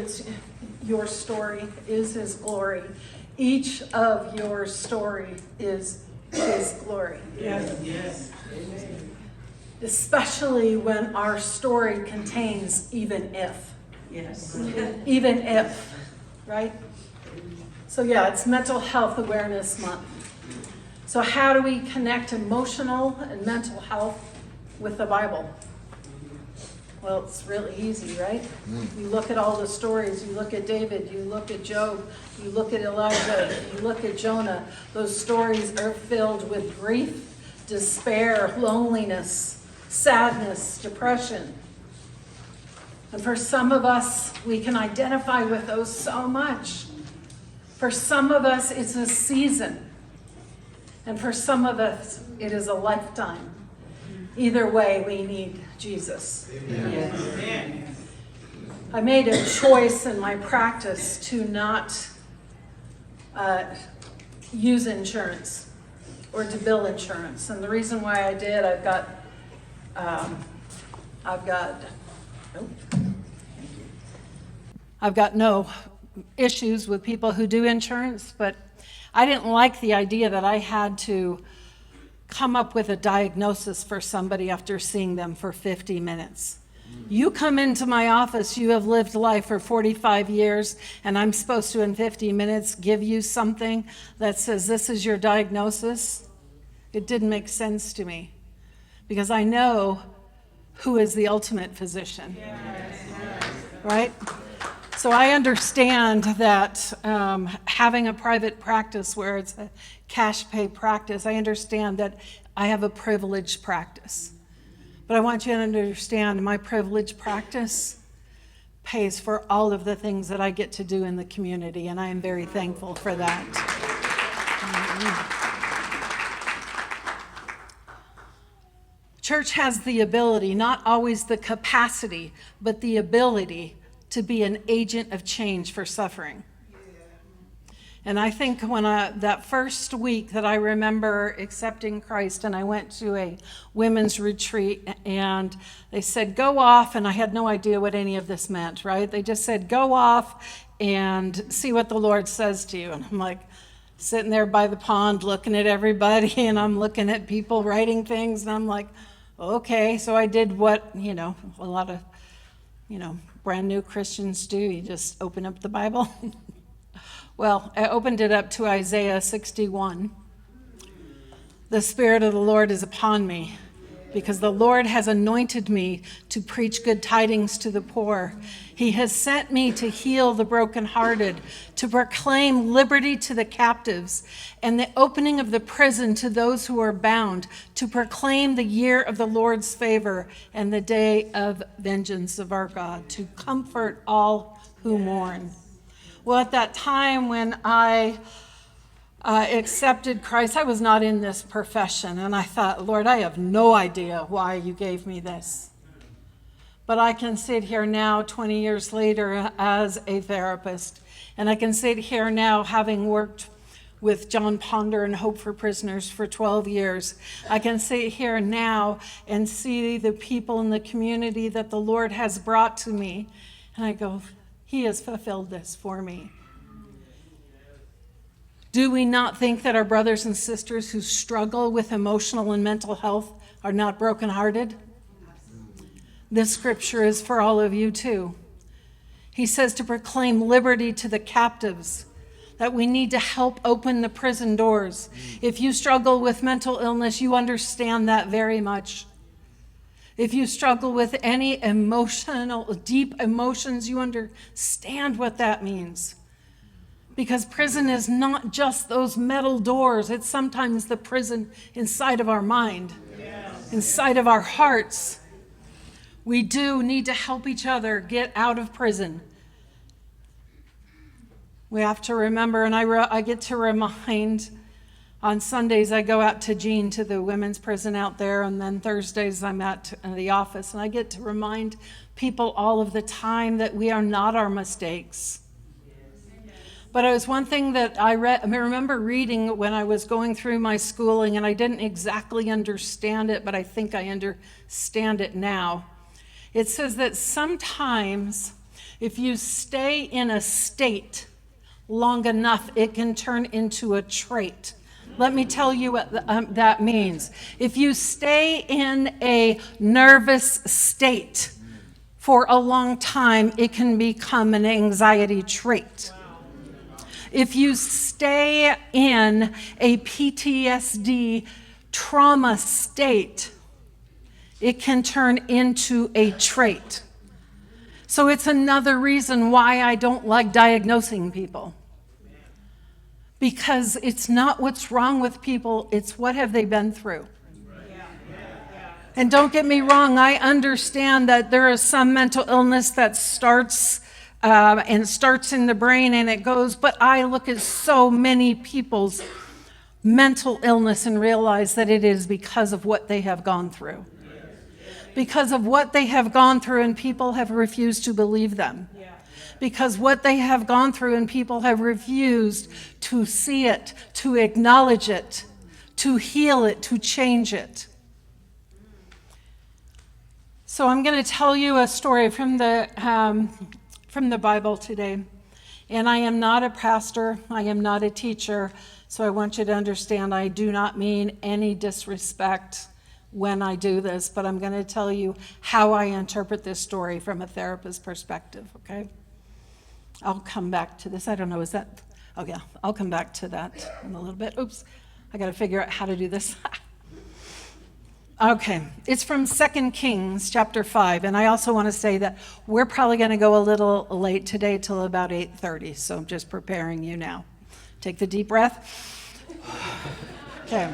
it's your story is his glory. Each of your story is his glory. Yes. Especially when our story contains even if. Yes. Even if, right? So yeah, it's Mental Health Awareness Month. So how do we connect emotional and mental health with the Bible? Well, it's really easy, right? You look at all the stories. You look at David. You look at Job. You look at Elijah. You look at Jonah. Those stories are filled with grief, despair, loneliness, sadness, depression. And for some of us, we can identify with those so much. For some of us, it's a season. And for some of us, it is a lifetime. Either way, we need Jesus. Amen. I made a choice in my practice to not use insurance or to bill insurance. And the reason why I did, I've got no issues with people who do insurance, but I didn't like the idea that I had to come up with a diagnosis for somebody after seeing them for 50 minutes. You come into my office, you have lived life for 45 years, and I'm supposed to, in 50 minutes, give you something that says this is your diagnosis? It didn't make sense to me, because I know who is the ultimate physician, right? So I understand that having a private practice where it's a cash pay practice, I understand that I have a privileged practice. But I want you to understand my privileged practice pays for all of the things that I get to do in the community, and I am very thankful for that. Church has the ability, not always the capacity, but the ability to be an agent of change for suffering. And I think when that first week that I remember accepting Christ, and I went to a women's retreat, and they said, go off, and I had no idea what any of this meant, right? They just said, go off and see what the Lord says to you. And I'm like sitting there by the pond looking at everybody, and I'm looking at people writing things, and I'm like, okay. So I did what, a lot of, brand new Christians do. You just open up the Bible. Well, I opened it up to Isaiah 61. The Spirit of the Lord is upon me, because the Lord has anointed me to preach good tidings to the poor. He has sent me to heal the brokenhearted, to proclaim liberty to the captives, and the opening of the prison to those who are bound, to proclaim the year of the Lord's favor and the day of vengeance of our God, to comfort all who mourn. Well, at that time when I accepted Christ, I was not in this profession, and I thought, Lord, I have no idea why you gave me this. But I can sit here now, 20 years later, as a therapist, and I can sit here now having worked with John Ponder and Hope for Prisoners for 12 years. I can sit here now and see the people in the community that the Lord has brought to me, and I go, He has fulfilled this for me. Do we not think that our brothers and sisters who struggle with emotional and mental health are not brokenhearted? This scripture is for all of you too. He says to proclaim liberty to the captives, that we need to help open the prison doors. If you struggle with mental illness, you understand that very much. If you struggle with any deep emotions, you understand what that means. Because prison is not just those metal doors. It's sometimes the prison inside of our mind, inside of our hearts. We do need to help each other get out of prison. We have to remember, and I get to remind, on Sundays I go out to Jean, to the women's prison out there, and then Thursdays I'm at the office, and I get to remind people all of the time that we are not our mistakes. But it was one thing that I remember reading when I was going through my schooling, and I didn't exactly understand it, but I think I understand it now. It says that sometimes If you stay in a state long enough, it can turn into a trait. Let me tell you what that means. If you stay in a nervous state for a long time, it can become an anxiety trait. If you stay in a PTSD trauma state, it can turn into a trait. So it's another reason why I don't like diagnosing people. Because it's not what's wrong with people, it's what have they been through. And don't get me wrong, I understand that there is some mental illness that starts in the brain and it goes, but I look at so many people's mental illness and realize that it is because of what they have gone through. Because of what they have gone through, and people have refused to believe them. Because what they have gone through and people have refused to see it, to acknowledge it, to heal it, to change it. So I'm going to tell you a story from the Bible today. And I am not a pastor, I am not a teacher, so I want you to understand I do not mean any disrespect when I do this, but I'm going to tell you how I interpret this story from a therapist perspective, okay? I'll come back to this. I don't know, is that? Oh yeah, I'll come back to that in a little bit. Oops, I got to figure out how to do this. Okay, it's from 2 Kings chapter 5, and I also want to say that we're probably going to go a little late today till about 8:30, so I'm just preparing you now. Take the deep breath. Okay.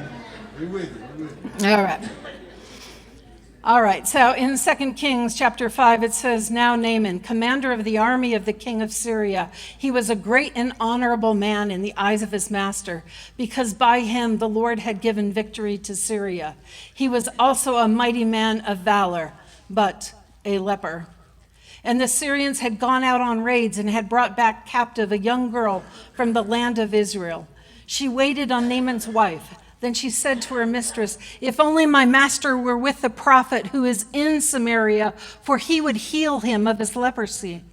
All right, so in 2 Kings chapter 5, it says, "Now Naaman, commander of the army of the king of Syria, he was a great and honorable man in the eyes of his master, because by him the Lord had given victory to Syria. He was also a mighty man of valor, but a leper. And the Syrians had gone out on raids and had brought back captive a young girl from the land of Israel. She waited on Naaman's wife. Then she said to her mistress, 'If only my master were with the prophet who is in Samaria, for he would heal him of his leprosy.'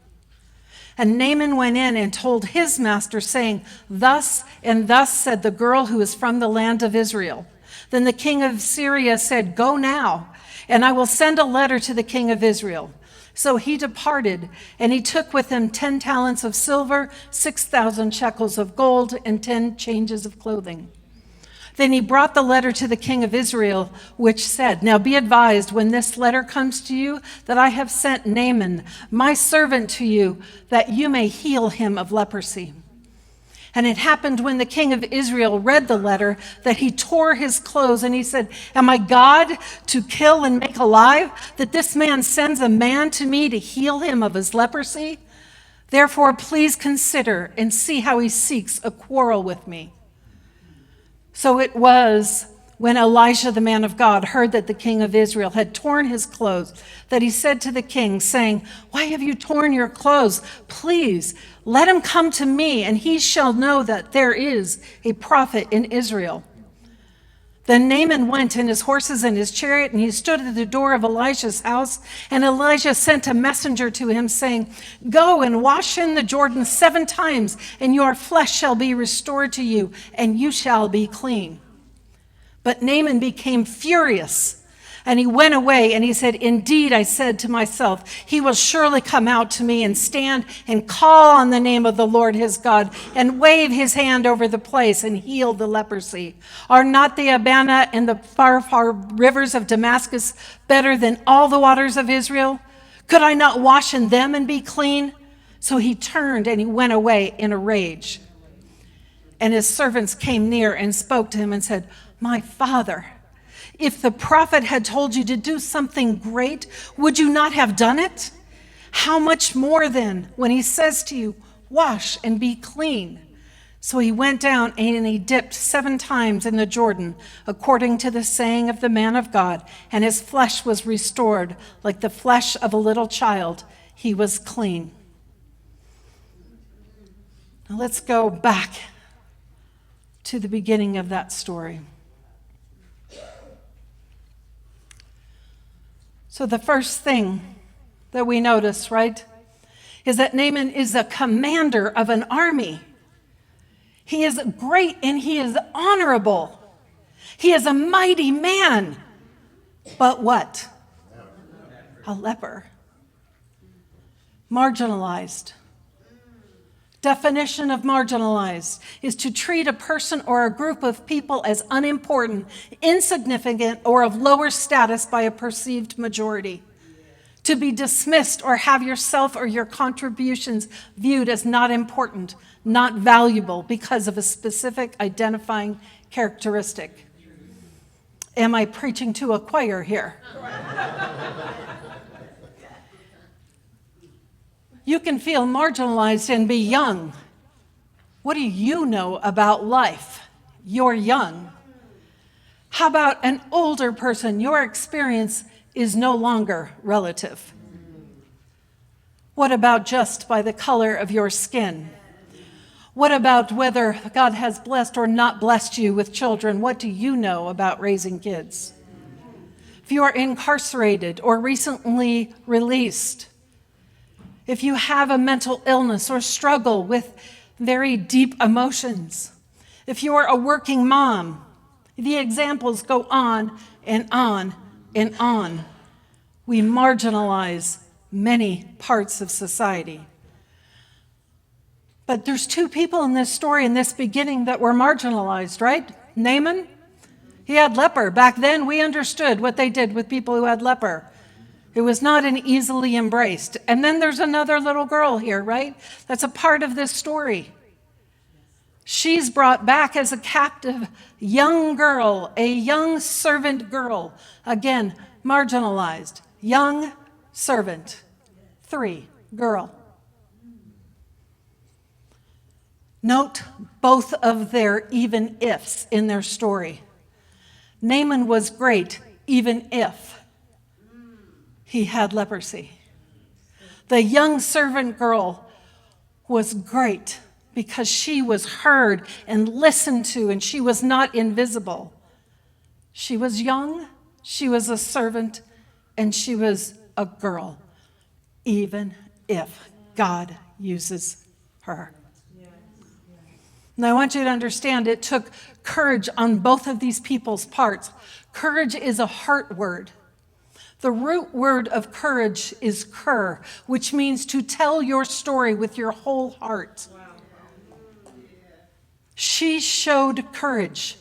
And Naaman went in and told his master, saying, 'Thus and thus said the girl who is from the land of Israel.' Then the king of Syria said, 'Go now, and I will send a letter to the king of Israel.' So he departed, and he took with him 10 talents of silver, 6,000 shekels of gold, and 10 changes of clothing. Then he brought the letter to the king of Israel, which said, 'Now be advised when this letter comes to you that I have sent Naaman, my servant, to you, that you may heal him of leprosy.' And it happened when the king of Israel read the letter that he tore his clothes and he said, 'Am I God to kill and make alive, that this man sends a man to me to heal him of his leprosy? Therefore, please consider and see how he seeks a quarrel with me.' So it was when Elijah, the man of God, heard that the king of Israel had torn his clothes, that he said to the king, saying, 'Why have you torn your clothes? Please, let him come to me, and he shall know that there is a prophet in Israel.' Then Naaman went in his horses and his chariot, and he stood at the door of Elijah's house. And Elijah sent a messenger to him, saying, 'Go and wash in the Jordan 7 times, and your flesh shall be restored to you, and you shall be clean.' But Naaman became furious, and he went away, and he said, 'Indeed, I said to myself, he will surely come out to me and stand and call on the name of the Lord his God and wave his hand over the place and heal the leprosy. Are not the Abana and the far rivers of Damascus better than all the waters of Israel? Could I not wash in them and be clean?' So he turned and he went away in a rage. And his servants came near and spoke to him and said, 'My father, if the prophet had told you to do something great, would you not have done it? How much more then when he says to you, wash and be clean?' So he went down and he dipped 7 times in the Jordan, according to the saying of the man of God, and his flesh was restored like the flesh of a little child. He was clean." Now let's go back to the beginning of that story. So the first thing that we notice, right, is that Naaman is a commander of an army. He is great and he is honorable. He is a mighty man. But what? A leper. Marginalized. Definition of marginalized is to treat a person or a group of people as unimportant, insignificant, or of lower status by a perceived majority. To be dismissed or have yourself or your contributions viewed as not important, not valuable because of a specific identifying characteristic. Am I preaching to a choir here? You can feel marginalized and be young. What do you know about life? You're young. How about an older person? Your experience is no longer relative. What about just by the color of your skin? What about whether God has blessed or not blessed you with children? What do you know about raising kids? If you are incarcerated or recently released, if you have a mental illness or struggle with very deep emotions, if you are a working mom, the examples go on and on and on. We marginalize many parts of society. But there's two people in this story, in this beginning, that were marginalized, right? Naaman, he had leper. Back then, we understood what they did with people who had leper. It was not an easily embraced. And then there's another little girl here, right? That's a part of this story. She's brought back as a captive young girl, a young servant girl. Again, marginalized. Young servant. 3, girl. Note both of their even ifs in their story. Naaman was great, even if he had leprosy. The young servant girl was great because she was heard and listened to, and she was not invisible. She was young, she was a servant, and she was a girl, even if God uses her. Now, I want you to understand it took courage on both of these people's parts. Courage is a heart word. The root word of courage is cur, which means to tell your story with your whole heart. She showed courage.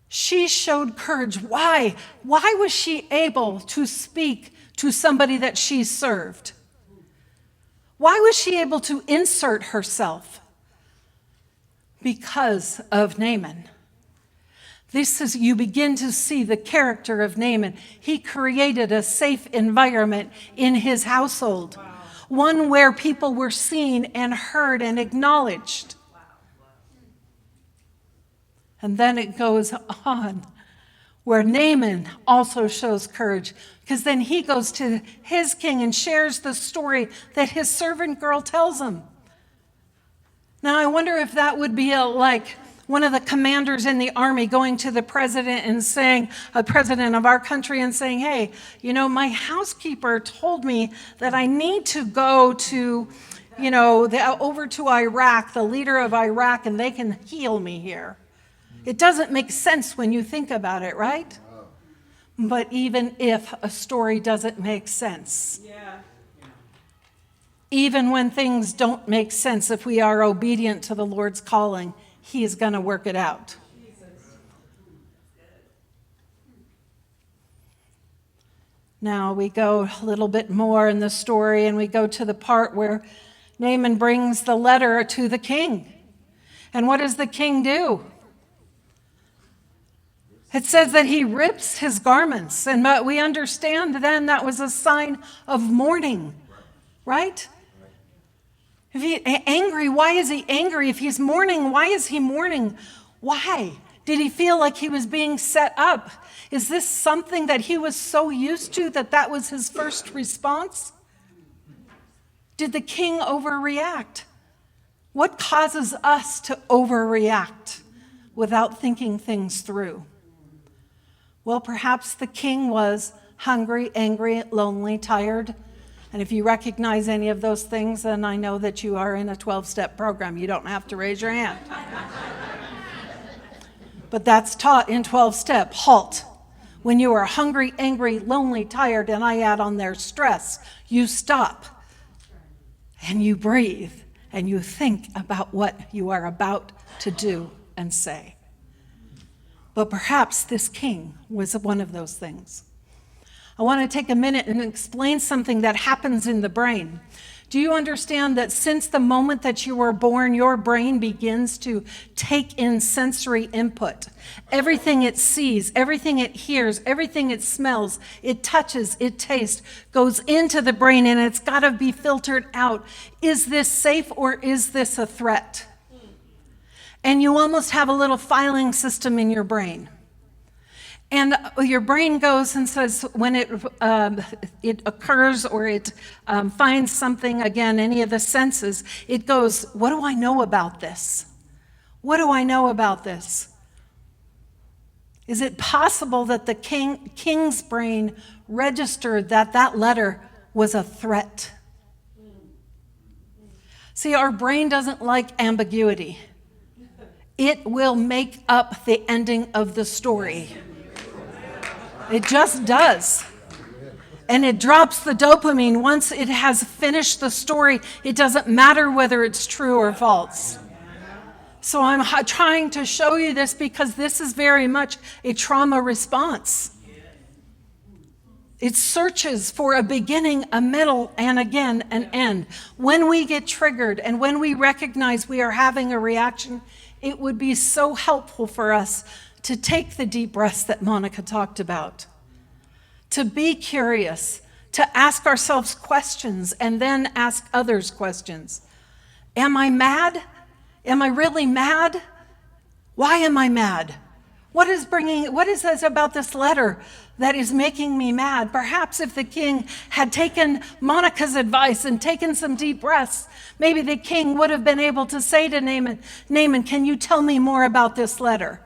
She showed courage. Why? Why was she able to speak to somebody that she served? Why was she able to insert herself? Because of Naaman. This is, you begin to see the character of Naaman. He created a safe environment in his household, one where people were seen and heard and acknowledged. And then it goes on, where Naaman also shows courage, because then he goes to his king and shares the story that his servant girl tells him. Now, I wonder if that would be like one of the commanders in the army going to the president and saying, a president of our country, and saying, hey, you know, my housekeeper told me that I need to go to, over to Iraq, the leader of Iraq, and they can heal me here. It doesn't make sense when you think about it, right? But even if a story doesn't make sense, even when things don't make sense, if we are obedient to the Lord's calling, He is going to work it out. Now we go a little bit more in the story, and we go to the part where Naaman brings the letter to the king. And what does the king do? It says that he rips his garments, and we understand then that was a sign of mourning, right? If he's angry, why is he angry? If he's mourning, why is he mourning? Why? Did he feel like he was being set up? Is this something that he was so used to that that was his first response? Did the king overreact? What causes us to overreact without thinking things through? Well, perhaps the king was hungry, angry, lonely, tired, And if you recognize any of those things, then I know that you are in a 12-step program. You don't have to raise your hand. But that's taught in 12-step. Halt. When you are hungry, angry, lonely, tired, and I add on there stress, you stop and you breathe and you think about what you are about to do and say. But perhaps this king was one of those things. I want to take a minute and explain something that happens in the brain. Do you understand that since the moment that you were born, your brain begins to take in sensory input? Everything it sees, everything it hears, everything it smells, it touches, it tastes, goes into the brain, and it's got to be filtered out. Is this safe or is this a threat? And you almost have a little filing system in your brain. And your brain goes and says, when it occurs or it finds something, again, any of the senses, it goes, what do I know about this? What do I know about this? Is it possible that the king's brain registered that that letter was a threat? See, our brain doesn't like ambiguity. It will make up the ending of the story. It just does. And it drops the dopamine once it has finished the story. It doesn't matter whether it's true or false. So I'm trying to show you this because this is very much a trauma response. It searches for a beginning, a middle, and again, an end. When we get triggered and when we recognize we are having a reaction, it would be so helpful for us to take the deep breaths that Monica talked about, to be curious, to ask ourselves questions and then ask others questions. Am I mad? Am I really mad? Why am I mad? What is this about this letter that is making me mad? Perhaps if the king had taken Monica's advice and taken some deep breaths, maybe the king would have been able to say to Naaman, can you tell me more about this letter?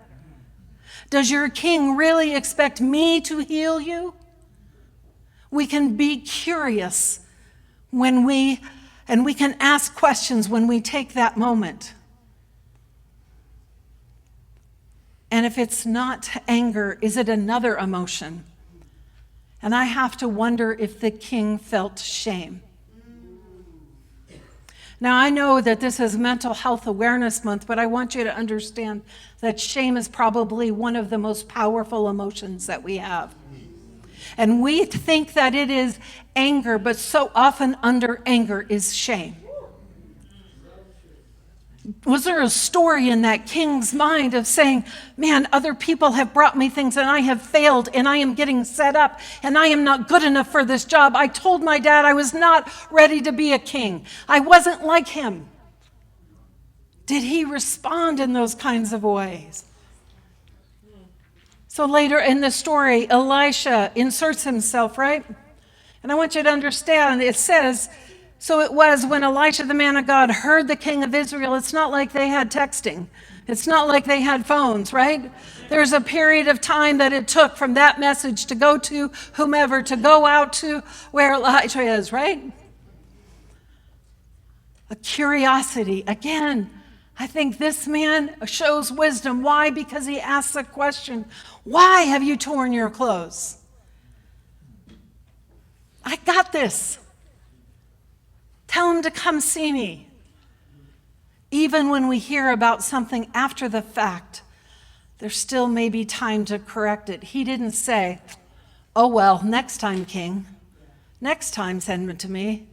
Does your king really expect me to heal you? We can be curious and we can ask questions when we take that moment. And if it's not anger, is it another emotion? And I have to wonder if the king felt shame. Now, I know that this is Mental Health Awareness Month, but I want you to understand that shame is probably one of the most powerful emotions that we have. And we think that it is anger, but so often under anger is shame. Was there a story in that king's mind of saying, man, other people have brought me things and I have failed and I am getting set up and I am not good enough for this job. I told my dad I was not ready to be a king. I wasn't like him. Did he respond in those kinds of ways? So later in the story, Elisha inserts himself, right? And I want you to understand, it says, so it was when Elisha, the man of God, heard the king of Israel. It's not like they had texting. It's not like they had phones, right? There's a period of time that it took from that message to go to whomever, to go out to where Elisha is, right? A curiosity. Again, I think this man shows wisdom. Why? Because he asks a question. Why have you torn your clothes? I got this. Tell him to come see me. Even when we hear about something after the fact, there still may be time to correct it. He didn't say, oh, well, next time, king. Next time, send him to me.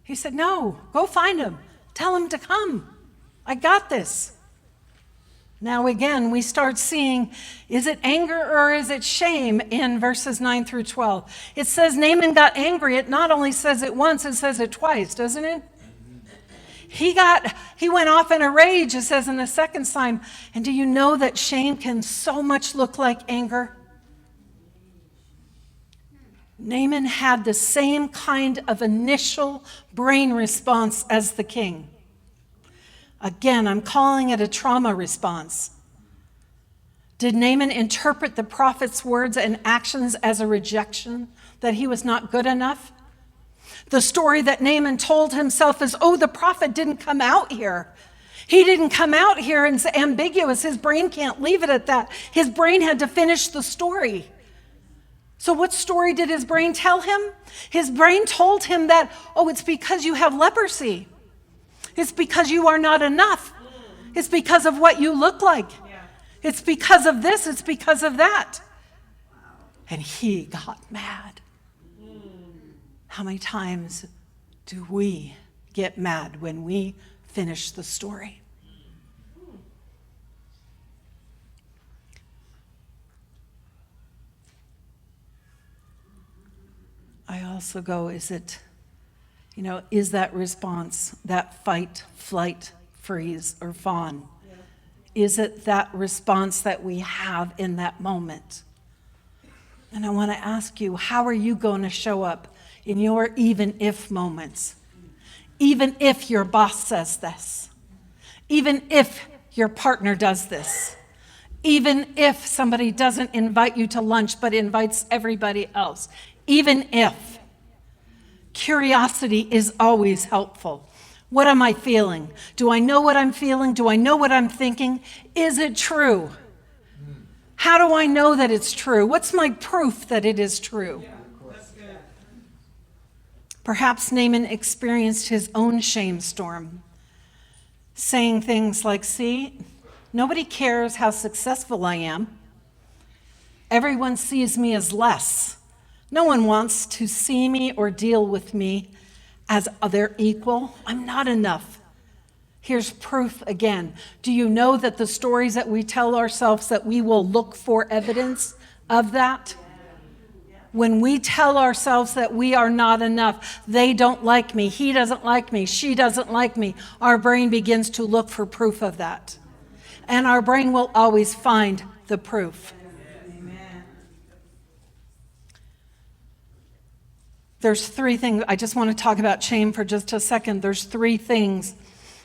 He said, no, go find him. Tell him to come. I got this. Now, again, we start seeing, is it anger or is it shame in verses 9 through 12? It says Naaman got angry. It not only says it once, it says it twice, doesn't it? He went off in a rage, it says in the second time. And do you know that shame can so much look like anger? Naaman had the same kind of initial brain response as the king. Again, I'm calling it a trauma response. Did Naaman interpret the prophet's words and actions as a rejection, that he was not good enough? The story that Naaman told himself is, oh, the prophet didn't come out here. He didn't come out here and it's ambiguous. His brain can't leave it at that. His brain had to finish the story. So what story did his brain tell him? His brain told him that, oh, it's because you have leprosy. It's because you are not enough. It's because of what you look like. It's because of this. It's because of that. And he got mad. How many times do we get mad when we finish the story? I also go, is that response, that fight, flight, freeze, or fawn? Is it that response that we have in that moment? And I want to ask you, how are you going to show up in your even if moments? Even if your boss says this, even if your partner does this, even if somebody doesn't invite you to lunch but invites everybody else, even if. Curiosity is always helpful. What am I feeling? Do I know what I'm feeling? Do I know what I'm thinking? Is it true? How do I know that it's true? What's my proof that it is true? Perhaps Naaman experienced his own shame storm, saying things like, see, nobody cares how successful I am. Everyone sees me as less. No one wants to see me or deal with me as their equal. I'm not enough. Here's proof again. Do you know that the stories that we tell ourselves that we will look for evidence of that? When we tell ourselves that we are not enough, they don't like me, he doesn't like me, she doesn't like me, our brain begins to look for proof of that. And our brain will always find the proof. Amen. There's three things. I just want to talk about shame for just a second. There's three things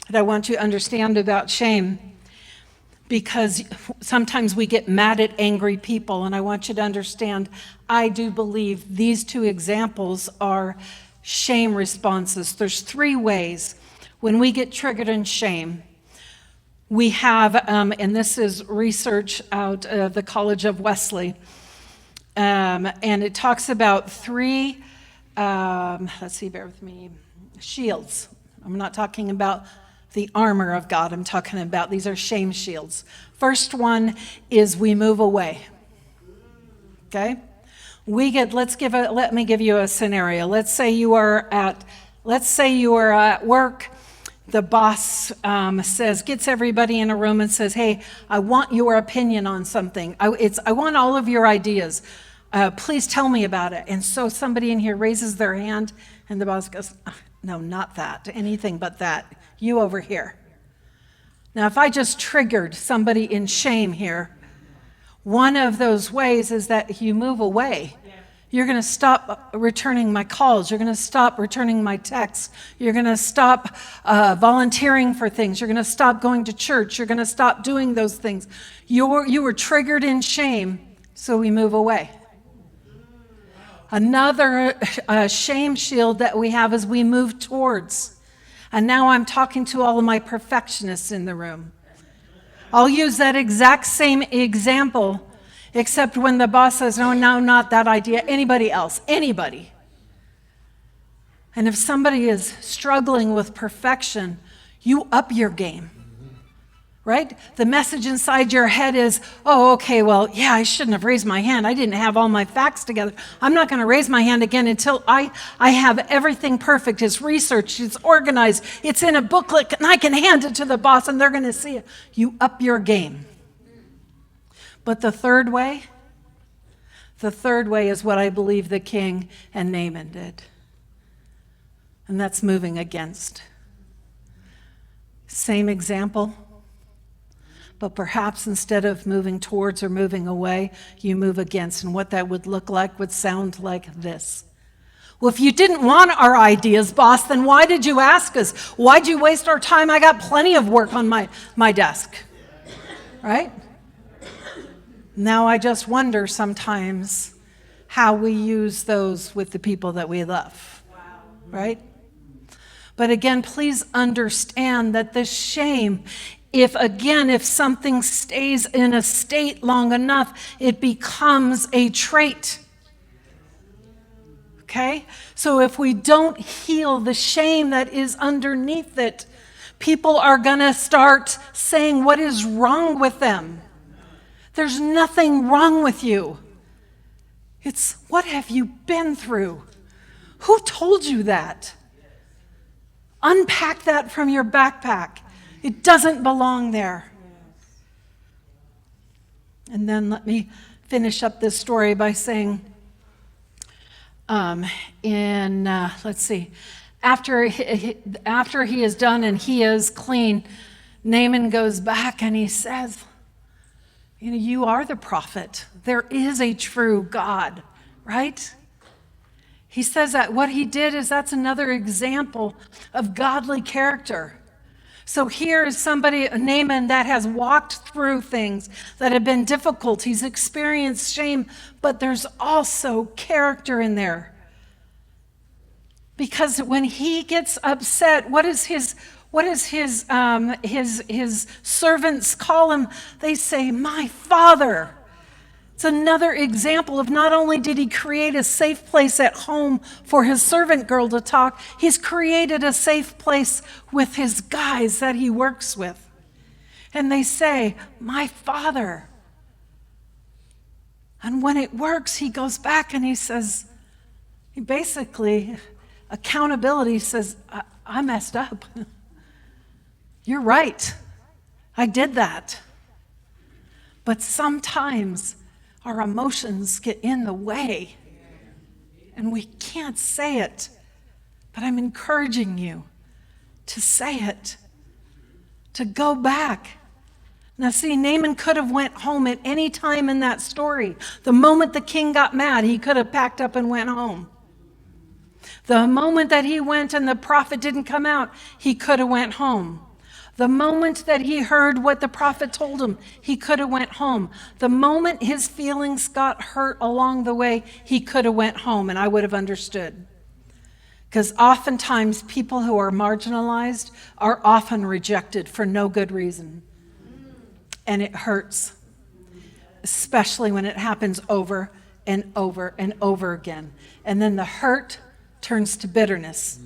that I want you to understand about shame, because sometimes we get mad at angry people, and I want you to understand, I do believe these two examples are shame responses. There's three ways when we get triggered in shame. We have, and this is research out of the College of Wesley, and it talks about three, bear with me, shields. I'm not talking about the armor of God. I'm talking about, these are shame shields. First one is we move away. Okay? Let me give you a scenario. Let's say you are at work. The boss gets everybody in a room and says, hey, I want your opinion on something. I want all of your ideas. Please tell me about it. And so somebody in here raises their hand, and the boss goes, no, not that, anything but that. You over here. Now, if I just triggered somebody in shame here, one of those ways is that you move away. You're going to stop returning my calls. You're going to stop returning my texts. You're going to stop volunteering for things. You're going to stop going to church. You're going to stop doing those things. You were triggered in shame, so we move away. Another shame shield that we have is we move towards. And now I'm talking to all of my perfectionists in the room. I'll use that exact same example, except when the boss says, no, not that idea, anybody else, anybody. And if somebody is struggling with perfection, you up your game. Right? The message inside your head is, oh, okay, well, yeah, I shouldn't have raised my hand. I didn't have all my facts together. I'm not going to raise my hand again until I have everything perfect. It's researched, it's organized, it's in a booklet, and I can hand it to the boss, and they're going to see it. You up your game. But the third way is what I believe the king and Naaman did. And that's moving against. Same example. But perhaps instead of moving towards or moving away, you move against. And what that would look like would sound like this. Well, if you didn't want our ideas, boss, then why did you ask us? Why'd you waste our time? I got plenty of work on my desk. Right? Now I just wonder sometimes how we use those with the people that we love. right? But again, please understand that the shame, if something stays in a state long enough, it becomes a trait. Okay? So if we don't heal the shame that is underneath it, people are going to start saying, what is wrong with them? There's nothing wrong with you. It's, what have you been through? Who told you that? Unpack that from your backpack. It doesn't belong there. And then let me finish up this story by saying, let's see, after he is done and he is clean, Naaman goes back and he says, you are the prophet. There is a true God, right? He says that what he did is that's another example of godly character. So here is somebody, Naaman, that has walked through things that have been difficult. He's experienced shame, but there's also character in there. Because when he gets upset, what does his servants call him? They say, my father. It's another example of not only did he create a safe place at home for his servant girl to talk, he's created a safe place with his guys that he works with. And they say, my father. And when it works, he goes back and he says, he basically, accountability says, I messed up. You're right. I did that. But sometimes our emotions get in the way and we can't say it. But I'm encouraging you to say it, to go back. Now see, Naaman could have went home at any time in that story. The moment the king got mad, he could have packed up and went home. The moment that he went and the prophet didn't come out, he could have went home. The moment that he heard what the prophet told him, he could have went home. The moment his feelings got hurt along the way, he could have went home, and I would have understood. Because oftentimes people who are marginalized are often rejected for no good reason. And it hurts, especially when it happens over and over and over again. And then the hurt turns to bitterness.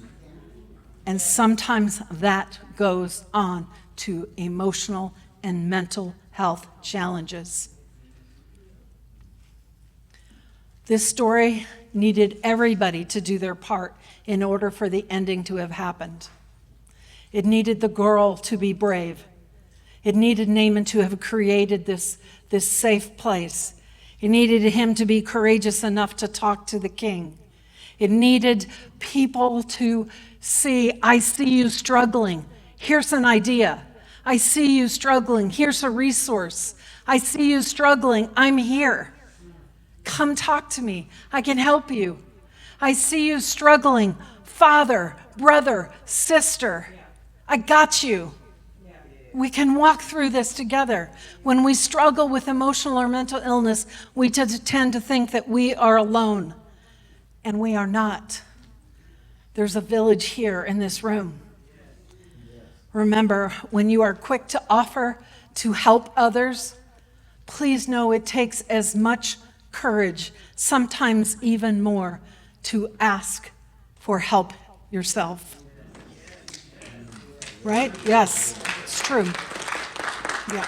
And sometimes that goes on to emotional and mental health challenges. This story needed everybody to do their part in order for the ending to have happened. It needed the girl to be brave. It needed Naaman to have created this safe place. It needed him to be courageous enough to talk to the king. It needed people to see, I see you struggling. Here's an idea. I see you struggling. Here's a resource. I see you struggling. I'm here. Come talk to me. I can help you. I see you struggling. Father, brother, sister, I got you. We can walk through this together. When we struggle with emotional or mental illness, we tend to think that we are alone. And we are not. There's a village here in this room. Remember, when you are quick to offer to help others, please know it takes as much courage, sometimes even more, to ask for help yourself. Right? Yes, it's true. Yeah.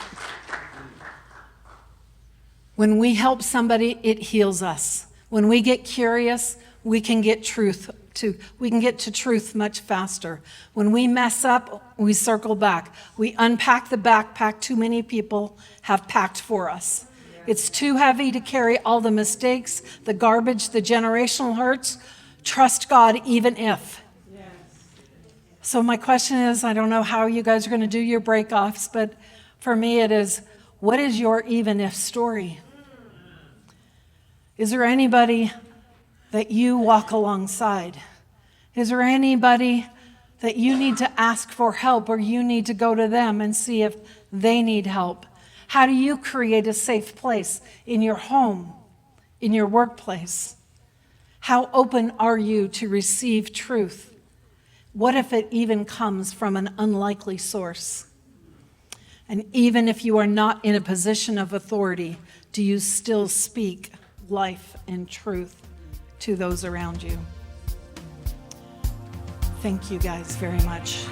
When we help somebody, it heals us. When we get curious, we can get to truth much faster. When we mess up, we circle back. We unpack the backpack too many people have packed for us. It's too heavy to carry all the mistakes, the garbage, the generational hurts. Trust God even if. So my question is, I don't know how you guys are going to do your break-offs, but for me it is, what is your even if story? Is there anybody that you walk alongside? Is there anybody that you need to ask for help, or you need to go to them and see if they need help? How do you create a safe place in your home, in your workplace? How open are you to receive truth? What if it even comes from an unlikely source? And even if you are not in a position of authority, do you still speak life and truth to those around you? Thank you guys very much.